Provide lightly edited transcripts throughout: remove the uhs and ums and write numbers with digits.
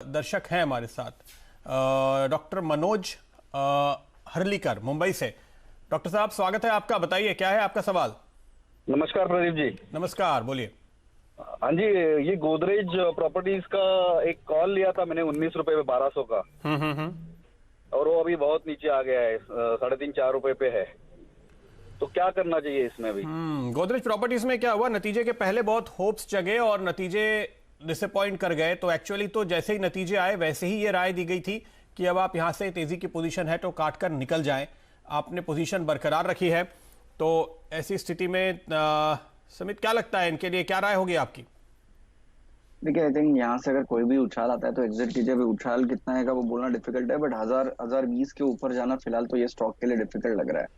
दर्शक हैं हमारे साथ डॉक्टर मनोज हरलीकर मुंबई से। डॉक्टर साहब स्वागत है आपका, बताइए क्या है आपका सवाल। नमस्कार प्रदीप जी। नमस्कार, बोलिए। हाँ जी, ये गोदरेज प्रॉपर्टीज का एक कॉल लिया था मैंने 19 रुपए पे 1200 का। और वो अभी बहुत नीचे आ गया है, 3.5-4 रुपए पे है। तो क्या करना चाहिए इसमें भी? गोदरेज प्रॉपर्टीज में क्या हुआ, नतीजे के पहले बहुत होप्स जगे और नतीजे डिसअपॉइंट कर गए। तो एक्चुअली तो जैसे ही नतीजे आए वैसे ही ये राय दी गई थी कि अब आप यहां से तेजी की पोजीशन है तो काट कर निकल जाएं। आपने पोजीशन बरकरार रखी है, तो ऐसी स्थिति में समित क्या लगता है इनके लिए, क्या राय होगी आपकी? देखिए, आई थिंक यहाँ से अगर कोई भी उछाल आता है तो एग्जिट कीजिए। अभी उछाल कितना है का वो बोलना डिफिकल्ट है, बट 1020 के ऊपर जाना फिलहाल तो ये स्टॉक के लिए डिफिकल्ट लग रहा है।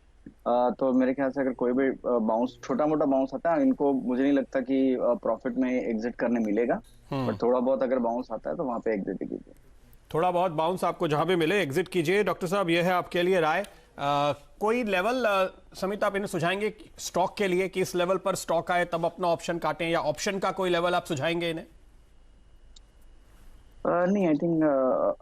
तो मेरे ख्याल से अगर कोई भी बाउंस, छोटा मोटा बाउंस आता है, इनको मुझे नहीं लगता कि प्रॉफिट में एग्जिट करने मिलेगा। बट थोड़ा बहुत अगर बाउंस आता है तो वहां पे एग्जिट कीजिए। थोड़ा बहुत बाउंस आपको जहां भी मिले एग्जिट कीजिए। डॉक्टर साहब, यह है आपके लिए राय। कोई लेवल समित आप इन्हें सुझाएंगे स्टॉक के लिए कि इस लेवल पर स्टॉक आए तब अपना ऑप्शन काटें, या ऑप्शन का कोई लेवल आप सुझाएंगे इन्हें? नहीं, आई थिंक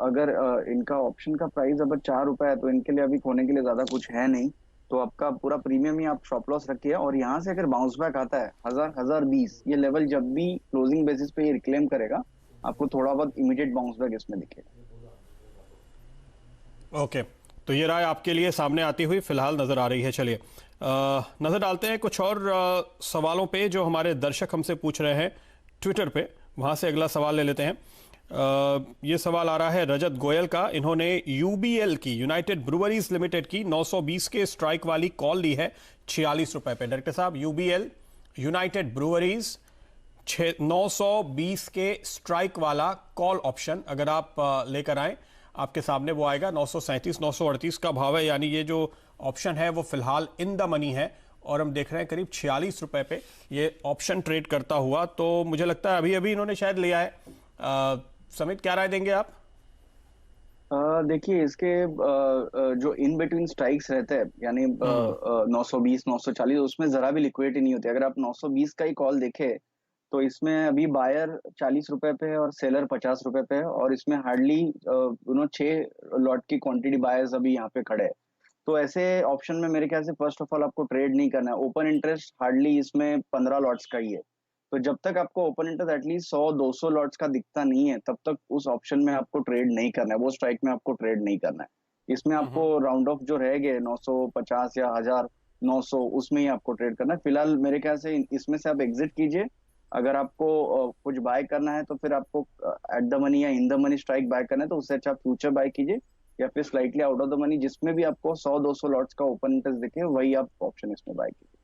अगर इनका ऑप्शन का प्राइस अगर 4 रुपए है तो इनके लिए अभी खोने के लिए ज्यादा कुछ है नहीं। तो आपका पूरा प्रीमियम ही आप स्टॉप लॉस रखिए, और यहाँ से अगर बाउंस बैक आता है 1020 ये लेवल जब भी क्लोजिंग बेसिस पे ये रिक्लेम करेगा, आपको थोड़ा बहुत इमीडिएट बाउंस बैक इसमें दिखेगा। ओके, तो ये राय आपके लिए सामने आती हुई फिलहाल नजर आ रही है। चलिए नजर डालते हैं कुछ और सवालों पे जो हमारे दर्शक हमसे पूछ रहे हैं ट्विटर पे। वहां से अगला सवाल ले लेते हैं। ये सवाल आ रहा है रजत गोयल का। इन्होंने यूबीएल की, यूनाइटेड ब्रूअरीज लिमिटेड की 920 के स्ट्राइक वाली कॉल ली है 46 रुपए पे। डॉक्टर साहब, यूबीएल यूनाइटेड ब्रूअरीज 920 के स्ट्राइक वाला कॉल ऑप्शन अगर आप लेकर आए, आपके सामने वो आएगा 937 938 का भाव है। यानी ये जो ऑप्शन है वो फिलहाल इन द मनी है और हम देख रहे हैं करीब 46 रुपए पे ये ऑप्शन ट्रेड करता हुआ। तो मुझे लगता है अभी अभी इन्होंने शायद लिया है। समित, क्या राय देंगे आप? देखिए, इसके जो इन बिटवीन स्ट्राइक्स रहते हैं, यानी 920 940, उसमें जरा भी लिक्विडिटी नहीं होती। अगर आप 920 का ही कॉल देखें तो इसमें अभी बायर 40 रुपए पे है और सेलर 50 रुपए पे है, और इसमें हार्डली 6 लॉट की क्वांटिटी बायर्स अभी यहाँ पे खड़े हैं। तो ऐसे ऑप्शन में मेरे ख्याल से फर्स्ट ऑफ ऑल आपको ट्रेड नहीं करना है। ओपन इंटरेस्ट हार्डली इसमें 15 लॉट्स का ही है। तो जब तक आपको ओपन इंटरेस्ट एटलीस्ट 100-200 लॉट्स का दिखता नहीं है, तब तक उस ऑप्शन में आपको ट्रेड नहीं करना है, वो स्ट्राइक में आपको ट्रेड नहीं करना है। इसमें आपको राउंड ऑफ जो रह गए 950 या 1900, उसमें ही आपको ट्रेड करना है। फिलहाल मेरे ख्याल से इसमें से आप एग्जिट कीजिए। अगर आपको कुछ बाय करना है तो फिर आपको एट द मनी या in the money strike buy करना है, तो उससे अच्छा आप फ्यूचर बाय कीजिए, या फिर slightly out of the money जिसमें भी आपको 100-200 लॉट्स का ओपन इंटरेस्ट दिखे, वही आप ऑप्शन इसमें बाय कीजिए।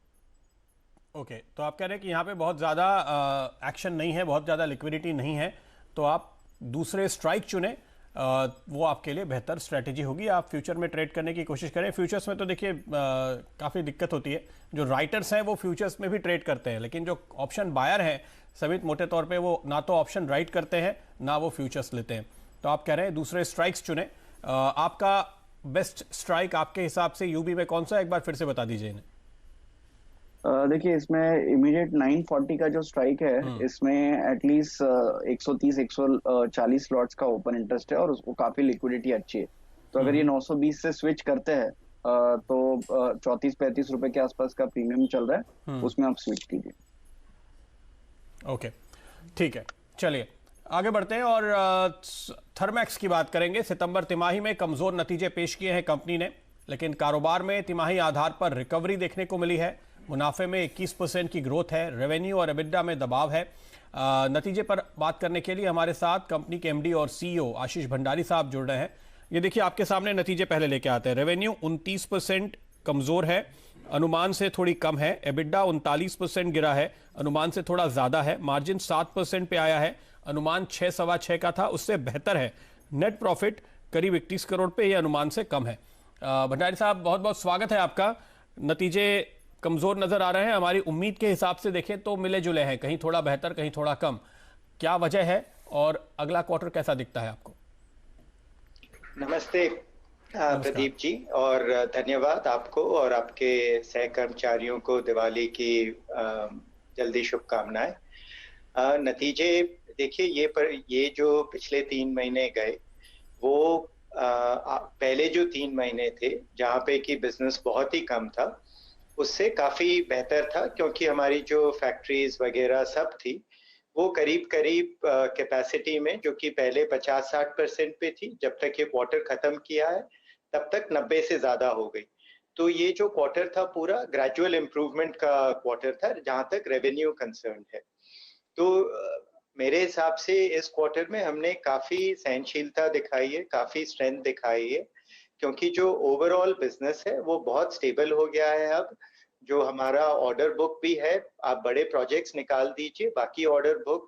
ओके, तो आप कह रहे हैं कि यहाँ पे बहुत ज़्यादा एक्शन नहीं है, बहुत ज़्यादा लिक्विडिटी नहीं है, तो आप दूसरे स्ट्राइक चुने, वो आपके लिए बेहतर स्ट्रेटेजी होगी। आप फ्यूचर में ट्रेड करने की कोशिश करें। फ्यूचर्स में तो देखिए काफ़ी दिक्कत होती है। जो राइटर्स हैं वो फ्यूचर्स में भी ट्रेड करते हैं, लेकिन जो ऑप्शन बायर हैं समित, मोटे तौर पे वो ना तो ऑप्शन राइट करते हैं ना वो फ्यूचर्स लेते हैं। तो आप कह रहे हैं दूसरे स्ट्राइक्स चुने। आपका बेस्ट स्ट्राइक आपके हिसाब से यूबी में कौन सा, एक बार फिर से बता दीजिए इन्हें। देखिए, इसमें इमीडिएट 940 का जो स्ट्राइक है, इसमें एटलीस्ट 130 140 लॉट्स का ओपन इंटरेस्ट है और उसको काफी लिक्विडिटी अच्छी है। तो अगर ये 920 से स्विच करते हैं तो 34-35 रुपए के आसपास का प्रीमियम चल रहा है, उसमें आप स्विच कीजिए। ओके, ठीक है, चलिए आगे बढ़ते हैं और थर्मैक्स की बात करेंगे। सितंबर तिमाही में कमजोर नतीजे पेश किए हैं कंपनी ने, लेकिन कारोबार में तिमाही आधार पर रिकवरी देखने को मिली है। मुनाफे में 21% की ग्रोथ है। रेवेन्यू और एबिडा में दबाव है। नतीजे पर बात करने के लिए हमारे साथ कंपनी के एमडी और सीईओ आशीष भंडारी साहब जुड़ रहे हैं। ये देखिए आपके सामने नतीजे पहले लेके आते हैं। रेवेन्यू 29% कमजोर है, अनुमान से थोड़ी कम है। एबिडा 39% गिरा है, अनुमान से थोड़ा ज्यादा है। मार्जिन 7% पे आया है, अनुमान 6-6.25 का था, उससे बेहतर है। नेट प्रॉफिट करीब 31 करोड़ पे, ये अनुमान से कम है। भंडारी साहब, बहुत बहुत स्वागत है आपका। नतीजे कमजोर नजर आ रहे हैं, हमारी उम्मीद के हिसाब से देखें तो मिले जुले हैं, कहीं थोड़ा बेहतर कहीं थोड़ा कम। क्या वजह है और अगला क्वार्टर कैसा दिखता है आपको? नमस्ते प्रदीप जी, और धन्यवाद आपको और आपके सहकर्मचारियों को दिवाली की जल्दी शुभकामनाएं। नतीजे देखिए ये जो पिछले 3 महीने गए वो पहले जो 3 महीने थे जहाँ पे कि बिजनेस बहुत ही कम था, उससे काफी बेहतर था, क्योंकि हमारी जो फैक्ट्रीज वगैरह सब थी वो करीब करीब कैपेसिटी में, जो कि पहले 50-60% पे थी, जब तक ये क्वार्टर खत्म किया है तब तक 90 से ज्यादा हो गई। तो ये जो क्वार्टर था पूरा ग्रेजुअल इम्प्रूवमेंट का क्वार्टर था जहां तक रेवेन्यू कंसर्न है। तो मेरे हिसाब से इस क्वार्टर में हमने काफी सहनशीलता दिखाई है, काफी स्ट्रेंथ दिखाई है, क्योंकि जो ओवरऑल बिजनेस है वो बहुत स्टेबल हो गया है। अब जो हमारा ऑर्डर बुक भी है, आप बड़े प्रोजेक्ट्स निकाल दीजिए, बाकी ऑर्डर बुक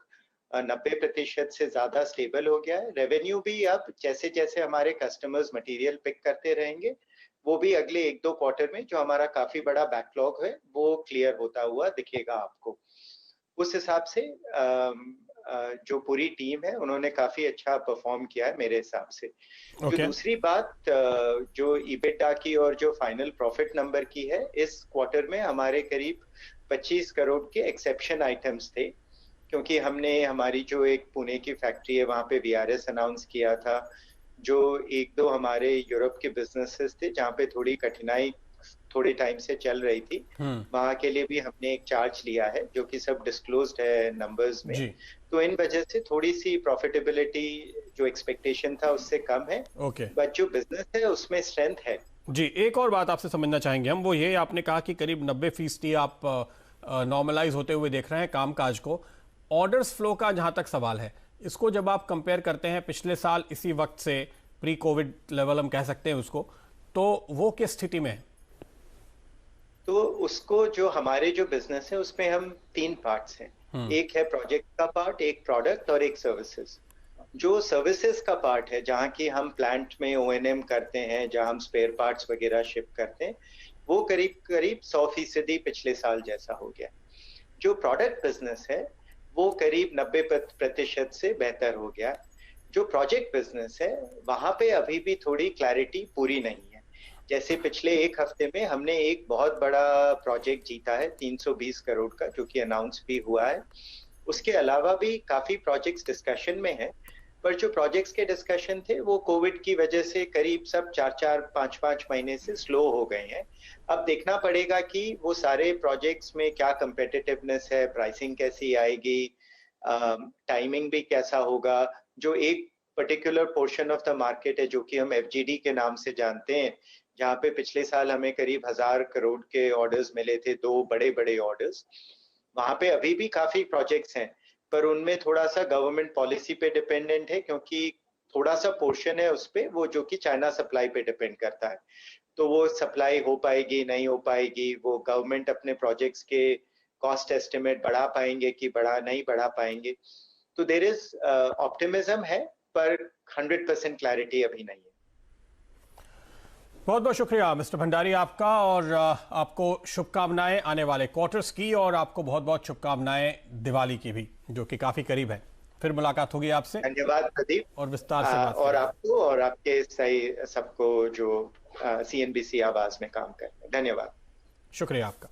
90% से ज्यादा स्टेबल हो गया है। रेवेन्यू भी अब जैसे जैसे हमारे कस्टमर्स मटेरियल पिक करते रहेंगे, वो भी अगले 1-2 क्वार्टर में जो हमारा काफी बड़ा बैकलॉग है वो क्लियर होता हुआ दिखेगा आपको। उस हिसाब से जो पूरी टीम है उन्होंने काफी अच्छा परफॉर्म किया है मेरे हिसाब से। जो दूसरी बात जो ईबिटा की और जो फाइनल प्रॉफिट नंबर की है, इस क्वार्टर में हमारे करीब 25 करोड़ के एक्सेप्शन आइटम्स थे, क्योंकि हमने हमारी जो एक पुणे की फैक्ट्री है वहां पे वीआरएस अनाउंस किया था। जो 1-2 हमारे यूरोप के बिजनेसेस थे जहाँ पे थोड़ी कठिनाई थोड़े टाइम से चल रही थी, वहां के लिए भी हमने एक चार्ज लिया है जो कि सब डिस्क्लोज्ड है नंबर्स में। तो इन वजह से थोड़ी सी प्रॉफिटेबिलिटी जो एक्सपेक्टेशन था उससे कम है, बट जो बिजनेस है उसमें स्ट्रेंथ है। जी, एक और बात आपसे समझना चाहेंगे हम, वो ये आपने कहा कि करीब 90% आप नॉर्मलाइज होते हुए देख रहे हैं कामकाज को। ऑर्डर्स फ्लो का जहां तक सवाल है, इसको जब आप कंपेयर करते हैं पिछले साल इसी वक्त से, प्री कोविड लेवल हम कह सकते हैं उसको, तो वो किस स्थिति में है? तो उसको जो हमारे जो बिजनेस है उसमें हम 3 पार्ट्स हैं। एक है प्रोजेक्ट का पार्ट, एक प्रोडक्ट और एक सर्विसेज। जो सर्विसेज का पार्ट है जहाँ की हम प्लांट में O&M करते हैं, जहाँ हम स्पेयर पार्ट्स वगैरह शिप करते हैं, वो करीब करीब 100% पिछले साल जैसा हो गया। जो प्रोडक्ट बिजनेस है वो करीब 90% से बेहतर हो गया। जो प्रोजेक्ट बिजनेस है वहां पे अभी भी थोड़ी क्लैरिटी पूरी नहीं है। जैसे पिछले 1 हफ्ते में हमने एक बहुत बड़ा प्रोजेक्ट जीता है 320 करोड़ का, जो कि अनाउंस भी हुआ है। उसके अलावा भी काफी प्रोजेक्ट्स डिस्कशन में हैं, पर जो प्रोजेक्ट्स के डिस्कशन थे वो कोविड की वजह से करीब सब 4-4, 5-5 महीने से स्लो हो गए हैं। अब देखना पड़ेगा कि वो सारे प्रोजेक्ट्स में क्या कंपेटिटिवनेस है, प्राइसिंग कैसी आएगी, टाइमिंग भी कैसा होगा। जो एक particular portion of the market है जो कि हम FGD के नाम से जानते हैं, जहाँ पे पिछले साल हमें करीब 1000 करोड़ के ऑर्डर्स मिले थे, 2 बड़े बड़े ऑर्डर्स। वहां पे अभी भी काफी प्रोजेक्ट्स हैं, पर उनमें थोड़ा सा गवर्नमेंट पॉलिसी पे डिपेंडेंट है, क्योंकि थोड़ा सा पोर्शन है उस पे वो जो कि चाइना सप्लाई पे डिपेंड करता है। तो वो सप्लाई हो पाएगी नहीं हो पाएगी, वो गवर्नमेंट अपने प्रोजेक्ट्स के कॉस्ट एस्टिमेट बढ़ा पाएंगे कि नहीं बढ़ा पाएंगे। तो देयर इज ऑप्टिमिज्म है, पर 100% क्लैरिटी अभी नहीं है। बहुत बहुत शुक्रिया मिस्टर भंडारी आपका, और आपको शुभकामनाएं आने वाले क्वार्टर्स की, और आपको बहुत बहुत शुभकामनाएं दिवाली की भी, जो कि काफी करीब है। फिर मुलाकात होगी आपसे। धन्यवाद प्रदीप, और विस्तार से बात और आपको और आपके सही सबको जो CNBC आवाज में काम कर रहे हैं। धन्यवाद, शुक्रिया आपका।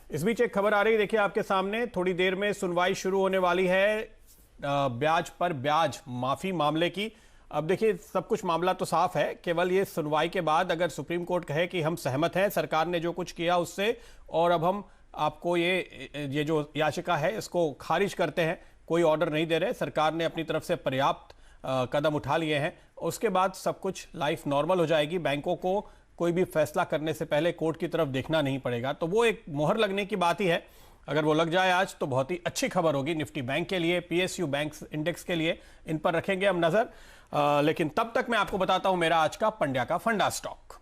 इस बीच एक खबर आ रही, देखिए आपके सामने, थोड़ी देर में सुनवाई शुरू होने वाली है ब्याज पर ब्याज माफी मामले की। अब देखिए सब कुछ मामला तो साफ है, केवल ये सुनवाई के बाद अगर सुप्रीम कोर्ट कहे कि हम सहमत हैं सरकार ने जो कुछ किया उससे, और अब हम आपको ये जो याचिका है इसको खारिज करते हैं, कोई ऑर्डर नहीं दे रहे, सरकार ने अपनी तरफ से पर्याप्त कदम उठा लिए हैं, उसके बाद सब कुछ लाइफ नॉर्मल हो जाएगी। बैंकों को कोई भी फैसला करने से पहले कोर्ट की तरफ देखना नहीं पड़ेगा। तो वो एक मोहर लगने की बात ही है। अगर वो लग जाए आज तो बहुत ही अच्छी खबर होगी निफ्टी बैंक के लिए, PSU बैंक इंडेक्स के लिए। इन पर रखेंगे हम नजर, लेकिन तब तक मैं आपको बताता हूं मेरा आज का पंड्या का फंडा स्टॉक।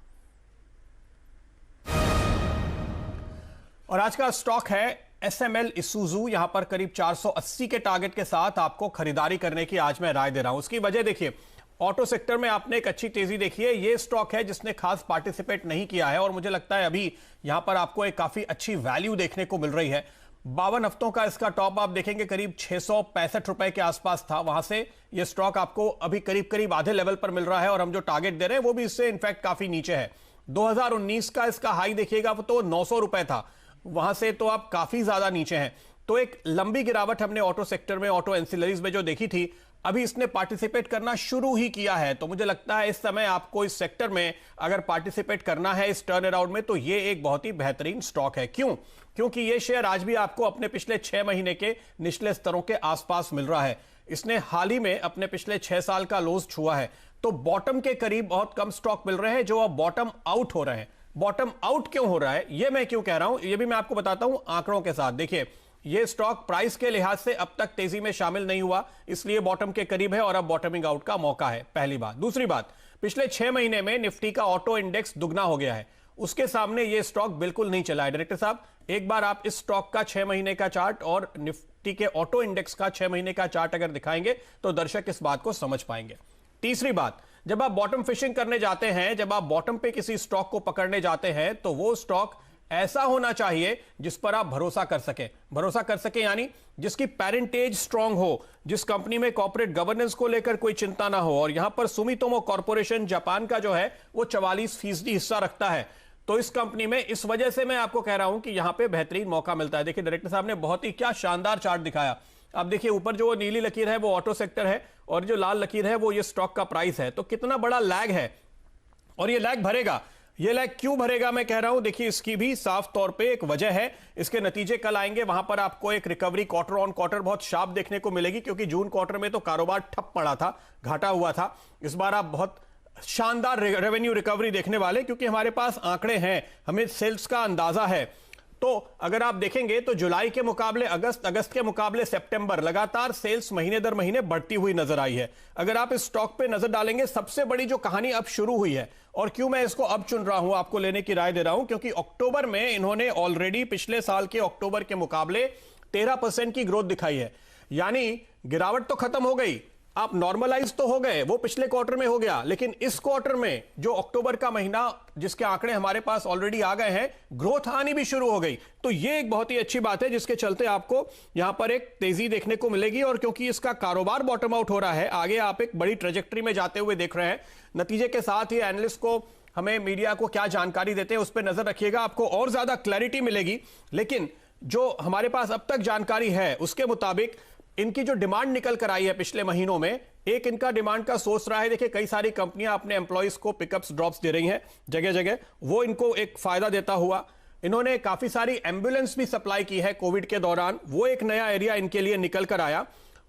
और आज का स्टॉक है SML इसूजू। यहां पर करीब 480 के टारगेट के साथ आपको खरीदारी करने की आज मैं राय दे रहा हूं। उसकी वजह देखिए, ऑटो सेक्टर में आपने एक अच्छी तेजी देखी है। ये स्टॉक है जिसने खास पार्टिसिपेट नहीं किया है, और मुझे लगता है अभी यहां पर आपको एक काफी अच्छी वैल्यू देखने को मिल रही है। 52 हफ्तों का इसका टॉप आप देखेंगे करीब 665 रुपए के आसपास था, वहां से ये स्टॉक आपको अभी करीब करीब आधे लेवल पर मिल रहा है, और हम जो टारगेट दे रहे हैं वो भी इससे इनफैक्ट काफी नीचे है। 2019 का इसका हाई देखिएगा वो तो 900 रुपए था, वहां से तो आप काफी ज्यादा नीचे हैं। तो एक लंबी गिरावट हमने ऑटो सेक्टर में, ऑटो एंसिलरीज में जो देखी थी, अभी इसने पार्टिसिपेट करना शुरू ही किया है। तो मुझे लगता है इस समय आपको इस सेक्टर में अगर पार्टिसिपेट करना है इस टर्न अराउंड में, तो ये एक बहुत ही बेहतरीन स्टॉक है। क्यों? क्योंकि ये शेयर आज भी आपको अपने पिछले 6 महीने के निचले स्तरों के आसपास मिल रहा है। इसने हाल ही में अपने पिछले 6 साल का लोज छुआ है। तो बॉटम के करीब बहुत कम स्टॉक मिल रहे हैं जो अब बॉटम आउट हो रहे हैं। बॉटम आउट क्यों हो रहा है, यह मैं क्यों कह रहा हूं, यह भी मैं आपको बताता हूं आंकड़ों के साथ। देखिए, यह स्टॉक प्राइस के लिहाज से अब तक तेजी में शामिल नहीं हुआ, इसलिए बॉटम के करीब है और अब बॉटमिंग आउट का मौका है, पहली बात। दूसरी बात, पिछले 6 महीने में निफ्टी का ऑटो इंडेक्स दुगना हो गया है, उसके सामने यह स्टॉक बिल्कुल नहीं चला है। डायरेक्टर साहब, एक बार आप इस स्टॉक का 6 महीने का चार्ट और निफ्टी के ऑटो इंडेक्स का 6 महीने का चार्ट अगर दिखाएंगे तो दर्शक इस बात को समझ पाएंगे। तीसरी बात, जब आप बॉटम फिशिंग करने जाते हैं, जब आप बॉटम पे किसी स्टॉक को पकड़ने जाते हैं, तो वो स्टॉक ऐसा होना चाहिए जिस पर आप भरोसा कर सके। भरोसा कर सके यानी जिसकी पेरेंटेज स्ट्रांग हो, जिस कंपनी में कॉर्पोरेट गवर्नेंस को लेकर कोई चिंता ना हो। और यहां पर सुमितोमो कॉर्पोरेशन जापान का जो है वो 44% हिस्सा रखता है। तो इस कंपनी में, इस वजह से मैं आपको कह रहा हूं कि यहां पे बेहतरीन मौका मिलता है। देखिए, डायरेक्टर साहब ने बहुत ही क्या शानदार चार्ट दिखाया। अब देखिए, ऊपर जो नीली लकीर है वो ऑटो सेक्टर है और जो लाल लकीर है वो ये स्टॉक का प्राइस है। तो कितना बड़ा लैग है और ये लैग भरेगा। ये लैग क्यों भरेगा मैं कह रहा हूं, देखिए इसकी भी साफ तौर पे एक वजह है। इसके नतीजे कल आएंगे, वहां पर आपको एक रिकवरी क्वार्टर ऑन क्वार्टर बहुत शार्प देखने को मिलेगी, क्योंकि जून क्वार्टर में तो कारोबार ठप पड़ा था, घाटा हुआ था। इस बार आप बहुत शानदार रेवेन्यू रिकवरी देखने वाले, क्योंकि हमारे पास आंकड़े हैं, हमें सेल्स का अंदाजा है। तो अगर आप देखेंगे तो जुलाई के मुकाबले अगस्त, अगस्त के मुकाबले सितंबर, लगातार सेल्स महीने दर महीने बढ़ती हुई नजर आई है। अगर आप इस स्टॉक पे नजर डालेंगे, सबसे बड़ी जो कहानी अब शुरू हुई है, और क्यों मैं इसको अब चुन रहा हूं, आपको लेने की राय दे रहा हूं, क्योंकि अक्टूबर में इन्होंने ऑलरेडी पिछले साल के अक्टूबर के मुकाबले 13% की ग्रोथ दिखाई है। यानी गिरावट तो खत्म हो गई, आप नॉर्मलाइज तो हो गए, वो पिछले क्वार्टर में हो गया, लेकिन इस क्वार्टर में जो अक्टूबर का महीना जिसके आंकड़े हमारे पास ऑलरेडी आ गए हैं, ग्रोथ आनी भी शुरू हो गई। तो ये एक बहुत ही अच्छी बात है, जिसके चलते आपको यहां पर एक तेजी देखने को मिलेगी। और क्योंकि इसका कारोबार बॉटम आउट हो रहा है, आगे आप एक बड़ी ट्रेजेक्टरी में जाते हुए देख रहे हैं। नतीजे के साथ ही एनालिस्ट को, हमें मीडिया को क्या जानकारी देते हैं उस पर नजर रखिएगा, आपको और ज्यादा क्लैरिटी मिलेगी। लेकिन जो हमारे पास अब तक जानकारी है उसके मुताबिक इनकी जो डिमांड निकल कर आई है पिछले महीनों में, एक इनका डिमांड का सोर्स रहा है। देखिए, कई सारी कंपनियां अपने एम्प्लॉइज को पिकअप्स ड्रॉप्स दे रही हैं जगह जगह, वो इनको एक फायदा देता हुआ। इन्होंने काफी सारी एम्बुलेंस भी सप्लाई की है कोविड के दौरान, वो एक नया एरिया इनके लिए निकल कर आया।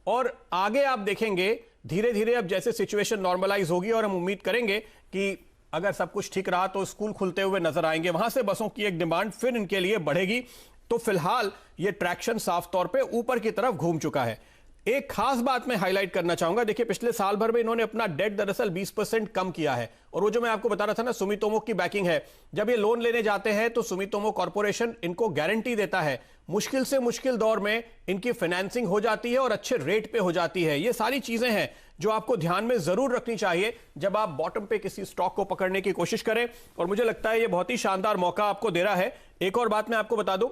और आगे आप देखेंगे धीरे धीरे अब जैसे सिचुएशन नॉर्मलाइज होगी, और हम उम्मीद करेंगे कि अगर सब कुछ ठीक रहा तो स्कूल खुलते हुए नजर आएंगे, वहां से बसों की एक डिमांड फिर इनके लिए बढ़ेगी। तो फिलहाल ये ट्रैक्शन साफ तौर पे ऊपर की तरफ घूम चुका है। एक खास बात मैं हाईलाइट करना चाहूंगा, देखिए पिछले साल भर में इन्होंने अपना डेट दरअसल 20% कम किया है। और वो जो मैं आपको बता रहा था ना, सुमितोमो की बैकिंग है। जब ये लोन लेने जाते हैं तो सुमितोमो कॉर्पोरेशन इनको गारंटी देता है, मुश्किल से मुश्किल दौर में इनकी फाइनेंसिंग हो जाती है और अच्छे रेट पे हो जाती है। ये सारी चीजें हैं जो आपको ध्यान में जरूर रखनी चाहिए जब आप बॉटम पे किसी स्टॉक को पकड़ने की कोशिश करें। और मुझे लगता है ये बहुत ही शानदार मौका आपको दे रहा है। एक और बात मैं आपको बता दूं,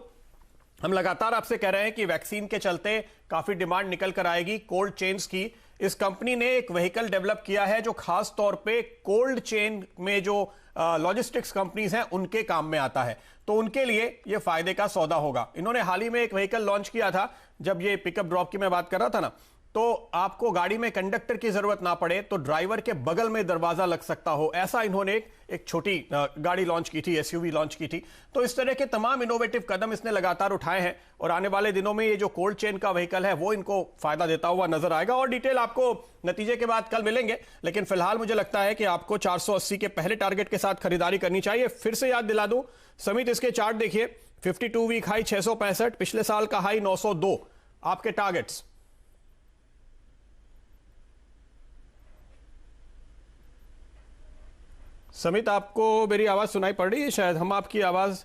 हम लगातार आपसे कह रहे हैं कि वैक्सीन के चलते काफी डिमांड निकल कर आएगी कोल्ड चेन्स की। इस कंपनी ने एक व्हीकल डेवलप किया है जो खास तौर पे कोल्ड चेन में जो लॉजिस्टिक्स कंपनीज हैं उनके काम में आता है, तो उनके लिए यह फायदे का सौदा होगा। इन्होंने हाल ही में एक व्हीकल लॉन्च किया था, जब ये पिकअप ड्रॉप की मैं बात कर रहा था ना, तो आपको गाड़ी में कंडक्टर की जरूरत ना पड़े, तो ड्राइवर के बगल में दरवाजा लग सकता हो, ऐसा इन्होंने एक छोटी गाड़ी लॉन्च की थी, एसयूवी लॉन्च की थी। तो इस तरह के तमाम इनोवेटिव कदम इसने लगातार उठाए हैं, और आने वाले दिनों में ये जो कोल्ड चेन का व्हीकल है वो इनको फायदा देता हुआ नजर आएगा। और डिटेल आपको नतीजे के बाद कल मिलेंगे, लेकिन फिलहाल मुझे लगता है कि आपको 480 के पहले टारगेट के साथ खरीदारी करनी चाहिए। फिर से याद दिला दूं, समित इसके चार्ट देखिए, 52 वीक हाई 665, पिछले साल का हाई 902, आपके टारगेट्स। समित, आपको मेरी आवाज सुनाई पड़ रही है? शायद हम आपकी आवाज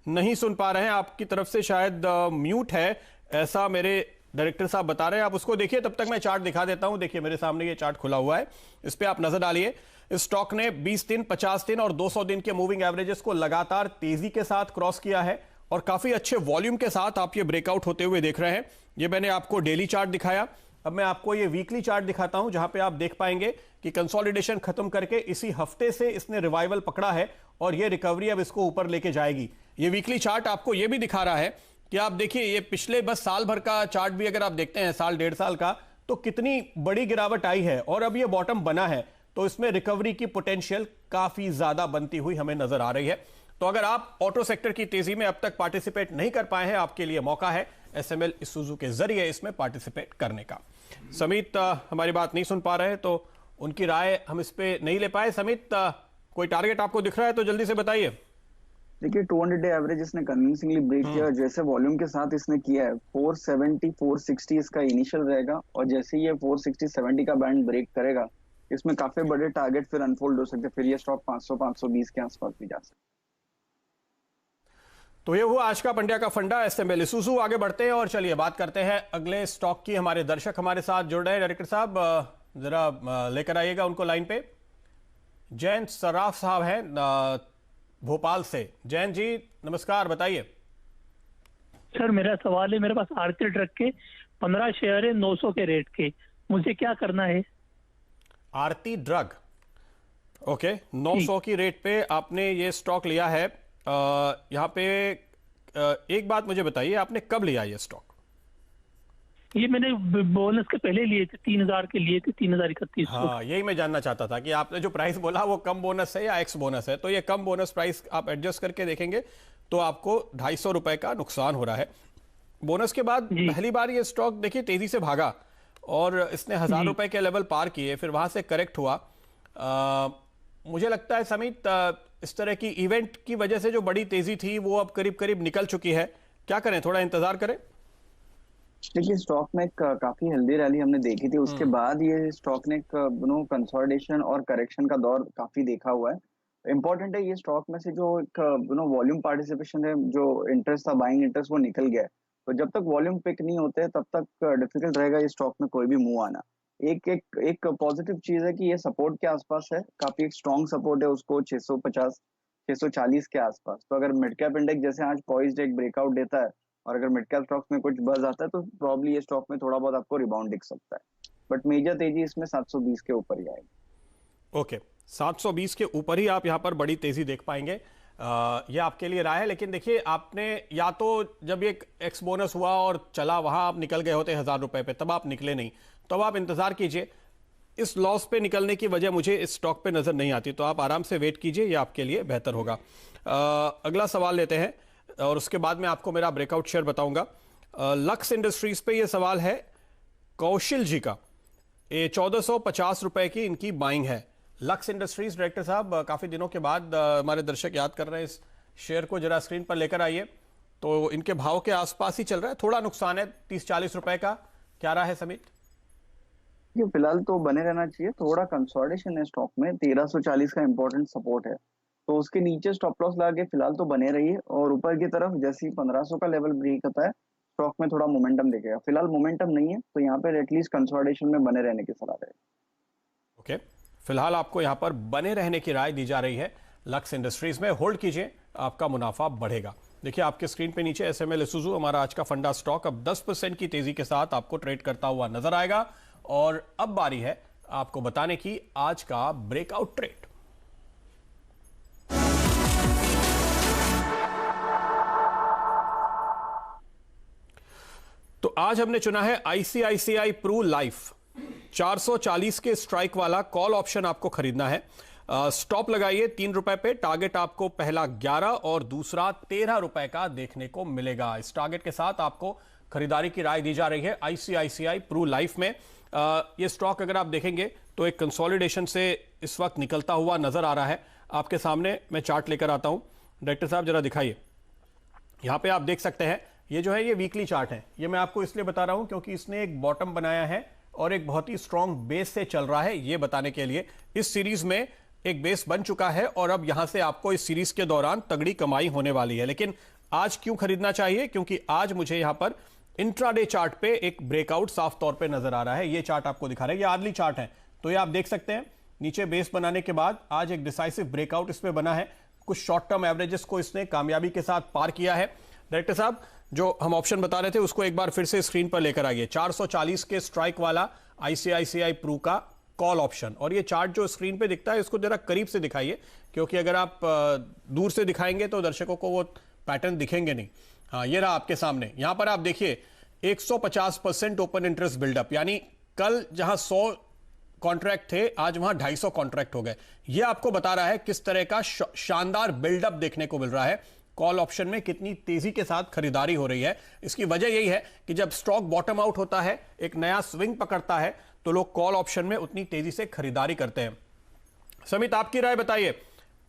नहीं सुन पा रहे हैं, आपकी तरफ से शायद म्यूट है, ऐसा मेरे डायरेक्टर साहब बता रहे हैं। आप उसको देखिए, तब तक मैं चार्ट दिखा देता हूं। देखिए मेरे सामने ये चार्ट खुला हुआ है, इस पे आप नजर डालिए। इस स्टॉक ने 20 दिन, 50 दिन और 200 दिन के मूविंग एवरेजेस को लगातार तेजी के साथ क्रॉस किया है, और काफी अच्छे वॉल्यूम के साथ आप ये ब्रेकआउट होते हुए देख रहे हैं। ये मैंने आपको डेली चार्ट दिखाया, अब मैं आपको ये वीकली चार्ट दिखाता हूं, जहां पे आप देख पाएंगे कि कंसोलिडेशन खत्म करके इसी हफ्ते से इसने रिवाइवल पकड़ा है, और ये रिकवरी अब इसको ऊपर लेके जाएगी। ये वीकली चार्ट आपको ये भी दिखा रहा है कि आप देखिए ये पिछले बस साल भर का चार्ट भी अगर आप देखते हैं, साल डेढ़ साल का, तो कितनी बड़ी गिरावट आई है और अब ये बॉटम बना है, तो इसमें रिकवरी की पोटेंशियल काफी ज्यादा बनती हुई हमें नजर आ रही है। तो अगर आप ऑटो सेक्टर की तेजी में अब तक पार्टिसिपेट नहीं कर पाए हैं, आपके लिए मौका है एसएमएल इसूजू के जरिए इसमें पार्टिसिपेट करने का। समित हमारी बात नहीं सुन पा रहे, तो उनकी राय हम इस पे नहीं ले पाए। समित, कोई टारगेट आपको दिख रहा है तो जल्दी से बताइए। देखिए 200 डे एवरेज इसने कन्विंसिंगली ब्रेक किया, जैसे वॉल्यूम के साथ इसने किया है 470 460 इसका इनिशियल रहेगा, और जैसे ये 460 70 का बैंड ब्रेक करेगा इसमें काफी बड़े टारगेट फिर अनफोल्ड हो सकते हैं, फिर ये स्टॉक 500 520 के आसपास भी जा सकता है। तो ये हुआ आज का पंड्या का फंडा एसएमएल इसूजू। आगे बढ़ते हैं और चलिए बात करते हैं अगले स्टॉक की। हमारे दर्शक हमारे साथ जुड़ रहे हैं। डायरेक्टर साहब जरा लेकर आइएगा उनको लाइन पे। जयंत सराफ साहब हैं भोपाल से। जयंत जी नमस्कार, बताइए। सर मेरा सवाल है, मेरे पास आरती ड्रग के 15 शेयर है 900 के रेट के, मुझे क्या करना है? आरती ड्रग, ओके, 900 की रेट पे आपने ये स्टॉक लिया है। यहाँ पे एक बात मुझे बताइए, आपने कब लिया ये स्टॉक? ये मैंने बोनस के पहले लिए थे, 3000 के लिए थे, 3031। हाँ, यही मैं जानना चाहता था कि आपने जो प्राइस बोला वो कम बोनस है या एक्स बोनस है। तो ये कम बोनस प्राइस आप एडजस्ट करके देखेंगे तो आपको 250 रुपए का नुकसान हो रहा है। बोनस के बाद पहली बार ये स्टॉक देखिए तेजी से भागा और इसने 1000 रुपए के लेवल पार किए, फिर वहां से करेक्ट हुआ। मुझे लगता है समित इस तरह की इवेंट की वजह से जो बड़ी तेजी थी वो अब करीब करीब निकल चुकी है। क्या करें, थोड़ा इंतजार करें? देखिए स्टॉक में काफी हेल्दी रैली हमने देखी थी, उसके बाद ये स्टॉक ने कंसोलिडेशन और करेक्शन का दौर काफी देखा हुआ है। इंपॉर्टेंट है ये स्टॉक में से जो एक वॉल्यूम पार्टिसिपेशन है, जो इंटरेस्ट था बाइंग इंटरेस्ट, वो निकल गया है। तो जब तक वॉल्यूम पिक नहीं होते तब तक डिफिकल्ट रहेगा ये स्टॉक में कोई भी मूव आना। एक पॉजिटिव चीज है कि ये सपोर्ट के आसपास है, काफी एक स्ट्रॉन्ग सपोर्ट है उसको 650 640 के आसपास। तो अगर मिड कैप इंडेक्स जैसे आज पॉइज्ड एक ब्रेकआउट देता है और अगर मिड कैप स्टॉक्स में कुछ बज आता है तो प्रॉब्ली ये स्टॉक में थोड़ा बहुत आपको रिबाउंड दिख सकता है, बट मेजर तेजी इसमें 720 के ऊपर ही आएगी। ओके, 720 के ऊपर ही आप यहां पर बड़ी तेजी देख पाएंगे। ये आपके लिए राय है। लेकिन देखिए आपने या तो जब ये एक्स बोनस हुआ और चला वहां आप निकल गए होते 1000 रुपए पे, तब आप निकले नहीं, तो अब आप इंतजार कीजिए। इस लॉस पे निकलने की वजह मुझे इस स्टॉक पे नजर नहीं आती, तो आप आराम से वेट कीजिए, ये आपके लिए बेहतर होगा। अगला सवाल लेते हैं और उसके बाद मैं आपको मेरा ब्रेकआउट शेयर बताऊंगा। लक्स इंडस्ट्रीज पे ये सवाल है कौशल जी का। ये 1450 रुपए की इनकी बाइंग है। लक्स इंडस्ट्रीज, डायरेक्टर साहब काफी दिनों के बाद हमारे दर्शक याद कर रहे हैं इस शेयर को, जरा स्क्रीन पर लेकर आइए। तो इनके भाव के आसपास ही चल रहा है, थोड़ा नुकसान है 30-40 रुपए का। क्या रहा है समित? ये फिलहाल तो बने रहना चाहिए, थोड़ा कंसोलिडेशन है स्टॉक में, 1340 का इंपॉर्टेंट सपोर्ट है, तो उसके नीचे स्टॉप लॉस लगा के फिलहाल तो बने रहिए, और ऊपर की तरफ जैसे ही 1500 का लेवल ब्रेक होता है स्टॉक में थोड़ा मोमेंटम दिखेगा। फिलहाल मोमेंटम नहीं है तो यहाँ पे एटलीस्ट कंसोलिडेशन में बने रहने की सलाह है। ओके, फिलहाल आपको यहाँ पर बने रहने की राय दी जा रही है। लक्स इंडस्ट्रीज में होल्ड कीजिए, आपका मुनाफा बढ़ेगा। देखिए आपके स्क्रीन पे नीचे एसएमएल इसूजू, हमारा आज का फंडा स्टॉक अब 10% की तेजी के साथ आपको ट्रेड करता हुआ नजर आएगा। और अब बारी है आपको बताने की आज का ब्रेकआउट ट्रेड। तो आज हमने चुना है आईसीआईसीआई प्रू लाइफ। 440 के स्ट्राइक वाला कॉल ऑप्शन आपको खरीदना है। स्टॉप लगाइए 3 रुपए पे। टारगेट आपको पहला 11 और दूसरा 13 रुपए का देखने को मिलेगा। इस टारगेट के साथ आपको खरीदारी की राय दी जा रही है आईसीआईसीआई प्रू लाइफ में। ये स्टॉक अगर आप देखेंगे तो एक कंसोलिडेशन से इस वक्त निकलता हुआ नजर आ रहा है। आपके सामने मैं चार्ट लेकर आता हूं, डायरेक्टर साहब जरा दिखाइए। यहां पे आप देख सकते हैं ये जो है ये वीकली चार्ट है। ये मैं आपको इसलिए बता रहा हूं क्योंकि इसने एक बॉटम बनाया है और एक बहुत ही स्ट्रॉन्ग बेस से चल रहा है, ये बताने के लिए। इस सीरीज में एक बेस बन चुका है और अब यहां से आपको इस सीरीज के दौरान तगड़ी कमाई होने वाली है। लेकिन आज क्यों खरीदना चाहिए? क्योंकि आज मुझे यहां पर इंट्राडे चार्ट पे एक ब्रेकआउट साफ तौर पे नजर आ रहा है। ये चार्ट आपको दिखा रहा है, ये आर्ली चार्ट है, तो ये आप देख सकते हैं नीचे बेस बनाने के बाद आज एक डिसाइसिव ब्रेकआउट इसमें बना है। कुछ शॉर्ट टर्म एवरेजेस को इसने कामयाबी के साथ पार किया है। डायरेक्टर साहब जो हम ऑप्शन बता रहे थे उसको एक बार फिर से स्क्रीन पर लेकर आइए। 440 के स्ट्राइक वाला आईसीआईसीआई प्रू का कॉल ऑप्शन, और ये चार्ट जो स्क्रीन पे दिखता है इसको जरा करीब से दिखाइए, क्योंकि अगर आप दूर से दिखाएंगे तो दर्शकों को वो पैटर्न दिखेंगे नहीं। हाँ, ये रहा आपके सामने। यहां पर आप देखिए 150% ओपन इंटरेस्ट बिल्डअप, यानी कल जहां 100 कॉन्ट्रैक्ट थे, आज वहां 250 कॉन्ट्रैक्ट हो गए। यह आपको बता रहा है किस तरह का शानदार बिल्डअप देखने को मिल रहा है। कॉल ऑप्शन में कितनी तेजी के साथ खरीदारी हो रही है। इसकी वजह यही है कि जब स्टॉक बॉटम आउट होता है, एक नया स्विंग पकड़ता है, तो लोग कॉल ऑप्शन में उतनी तेजी से खरीदारी करते हैं। समित, आपकी राय बताइए,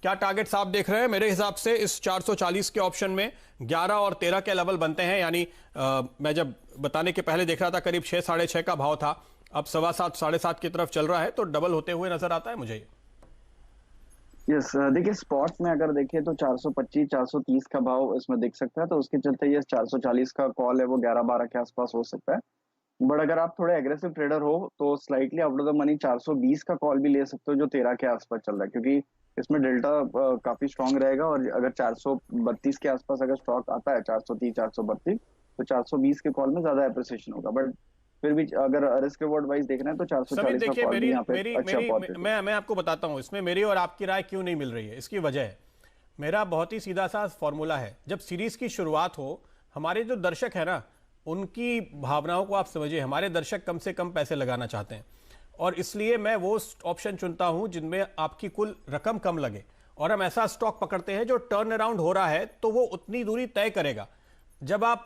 क्या टारगेट्स आप देख रहे हैं? मेरे हिसाब से इस 440 के ऑप्शन में 11 और 13 के लेवल बनते हैं, यानी मैं जब बताने के पहले देख रहा था करीब 6 साढ़े 6 का भाव था, अब 7.25 साढ़े 7 की तरफ चल रहा है, तो डबल होते हुए नजर आता है मुझे। यस, देखिए स्पॉट में अगर देखें तो 425 430 का भाव इसमें दिख सकता है, तो उसके चलते ये 440 का कॉल है वो 11-12 के आसपास हो सकता है। बट अगर आप थोड़े एग्रेसिव ट्रेडर हो तो slightly out of the money 420 का कॉल भी ले सकते हो, जो 13 के आसपास चल रहा है, क्योंकि इसमें डेल्टा काफी स्ट्रांग रहेगा। और अगर 432 के आसपास अगर स्टॉक आता है, 430 432, तो 420 के कॉल में ज्यादा एप्रिसिएशन होगा। बट फिर भी अगर रिस्क रिवॉर्ड वाइज देखना है तो 440 का कॉल भी यहाँ पे अच्छा। मैं आपको बताता हूं इसमें मेरी और आपकी राय क्यों नहीं मिल रही है। इसकी वजह है, मेरा बहुत ही सीधा सा फॉर्मूला है। जब सीरीज की शुरुआत हो, हमारे जो दर्शक है ना, उनकी भावनाओं को आप समझिए। हमारे दर्शक कम से कम पैसे लगाना चाहते हैं, और इसलिए मैं वो ऑप्शन चुनता हूं जिनमें आपकी कुल रकम कम लगे, और हम ऐसा स्टॉक पकड़ते हैं जो टर्न अराउंड हो रहा है, तो वो उतनी दूरी तय करेगा। जब आप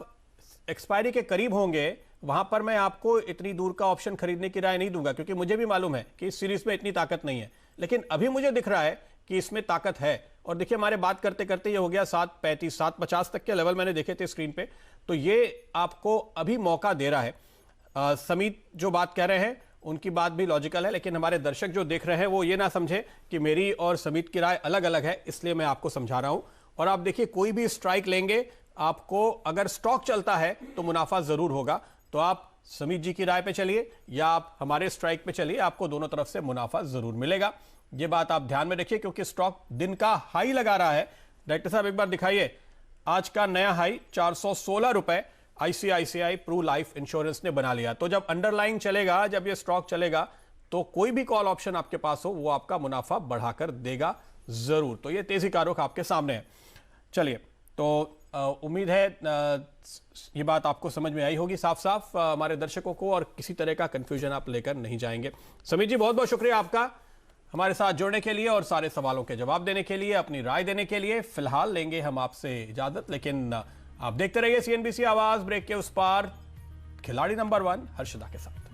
एक्सपायरी के करीब होंगे, वहां पर मैं आपको इतनी दूर का ऑप्शन खरीदने की राय नहीं दूंगा, क्योंकि मुझे भी मालूम है कि इस सीरीज में इतनी ताकत नहीं है। लेकिन अभी मुझे दिख रहा है कि इसमें ताकत है। और देखिए, हमारे बात करते करते ये हो गया 7.35 7.50 तक के लेवल मैंने देखे थे स्क्रीन पे, तो ये आपको अभी मौका दे रहा है। समीत जो बात कह रहे हैं उनकी बात भी लॉजिकल है, लेकिन हमारे दर्शक जो देख रहे हैं वो ये ना समझे कि मेरी और समीत की राय अलग अलग है, इसलिए मैं आपको समझा रहा हूं। और आप देखिए, कोई भी स्ट्राइक लेंगे, आपको अगर स्टॉक चलता है तो मुनाफा जरूर होगा। तो आप समीत जी की राय पे चलिए या आप हमारे स्ट्राइक पे चलिए, आपको दोनों तरफ से मुनाफा जरूर मिलेगा। ये बात आप ध्यान में रखिए, क्योंकि स्टॉक दिन का हाई लगा रहा है। डायरेक्टर साहब एक बार दिखाइए, आज का नया हाई 416 रुपए आईसीआईसीआई प्रू लाइफ इंश्योरेंस ने बना लिया। तो जब अंडरलाइन चलेगा, जब ये स्टॉक चलेगा, तो कोई भी कॉल ऑप्शन आपके पास हो वो आपका मुनाफा बढ़ाकर देगा जरूर। तो ये तेजी का रुख आपके सामने है। चलिए, तो उम्मीद है ये बात आपको समझ में आई होगी साफ साफ हमारे दर्शकों को, और किसी तरह का कंफ्यूजन आप लेकर नहीं जाएंगे। समीत जी, बहुत बहुत शुक्रिया आपका हमारे साथ जुड़ने के लिए और सारे सवालों के जवाब देने के लिए, अपनी राय देने के लिए। फिलहाल लेंगे हम आपसे इजाजत, लेकिन आप देखते रहिए सीएनबीसी आवाज। ब्रेक के उस पार खिलाड़ी नंबर 1 हर्षदा के साथ।